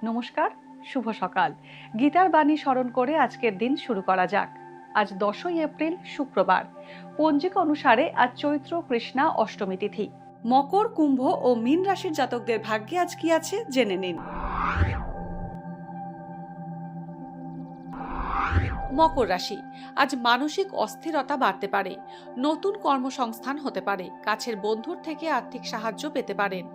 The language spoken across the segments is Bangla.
নমস্কার, শুভ সকাল। গীতার বাণী স্মরণ করে আজকের দিন শুরু করা যাক। আজ 10ই এপ্রিল শুক্রবার। পঞ্জিকা অনুসারে আজ চৈত্র কৃষ্ণা অষ্টমী তিথি। মকর, কুম্ভ ও মীন রাশির জাতকদের ভাগ্যে আজ কি আছে জেনে নিন। মকর রাশি, আজ মানসিক অস্থিরতা বাড়তে পারে। নতুন কর্মসংস্থান হতে পারে। কাছের বন্ধুর থেকে আর্থিক সাহায্য পেতে পারেন।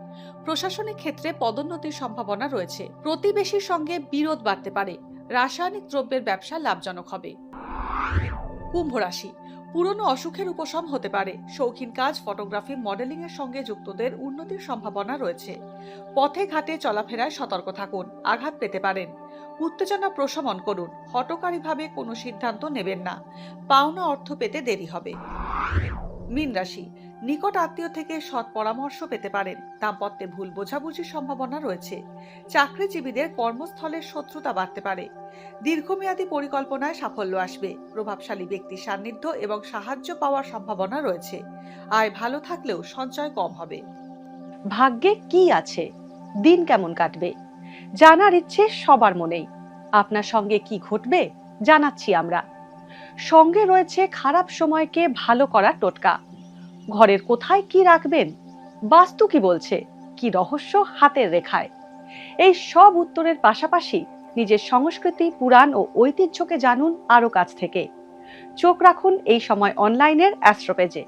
প্রশাসনিক ক্ষেত্রে পদোন্নতির সম্ভাবনা রয়েছে। প্রতিবেশীর সঙ্গে বিরোধ বাড়তে পারে। রাসায়নিক দ্রব্যের ব্যবসা লাভজনক হবে। কুম্ভ রাশি, পুরনো অসুখের উপশম হতে পারে। শৌখিন কাজ, ফটোগ্রাফি, মডেলিং এর সঙ্গে যুক্তদের উন্নতির সম্ভাবনা রয়েছে। পথে ঘাটে চলাফেরায় সতর্ক থাকুন, আঘাত পেতে পারেন। উত্তেজনা প্রশমন করুন, হঠকারীভাবে কোনো সিদ্ধান্ত নেবেন না। পাওনা অর্থ পেতে দেরি হবে। মীন রাশি, নিকট আত্মীয় থেকে সৎ পরামর্শ পেতে পারেন। দাম্পত্যে ভুল বোঝাবুঝির সম্ভাবনা রয়েছে। চাকরিজীবীদের কর্মস্থলের শত্রুতা বাড়তে পারে। দীর্ঘমেয়াদী পরিকল্পনায় সাফল্য আসবে। প্রভাবশালী ব্যক্তির সান্নিধ্য এবং সাহায্য পাওয়ার সম্ভাবনা রয়েছে। আয় ভালো থাকলেও সঞ্চয় কম হবে। ভাগ্যে কি আছে, দিন কেমন কাটবে, জানার ইচ্ছে সবার মনেই। আপনার সঙ্গে কি ঘটবে জানাচ্ছি আমরা। সঙ্গে রয়েছে খারাপ সময়কে ভালো করার টোটকা। ঘরের কোথায় কি রাখবেন, বাস্তু কি বলছে, কি রহস্য হাতের রেখায়। এই সব উত্তরের পাশাপাশি নিজের সংস্কৃতি, পুরাণ ও ঐতিহ্যকে জানুন আরো কাছ থেকে। চোখ রাখুন এই সময় অনলাইনের অ্যাস্ট্রো পেজে।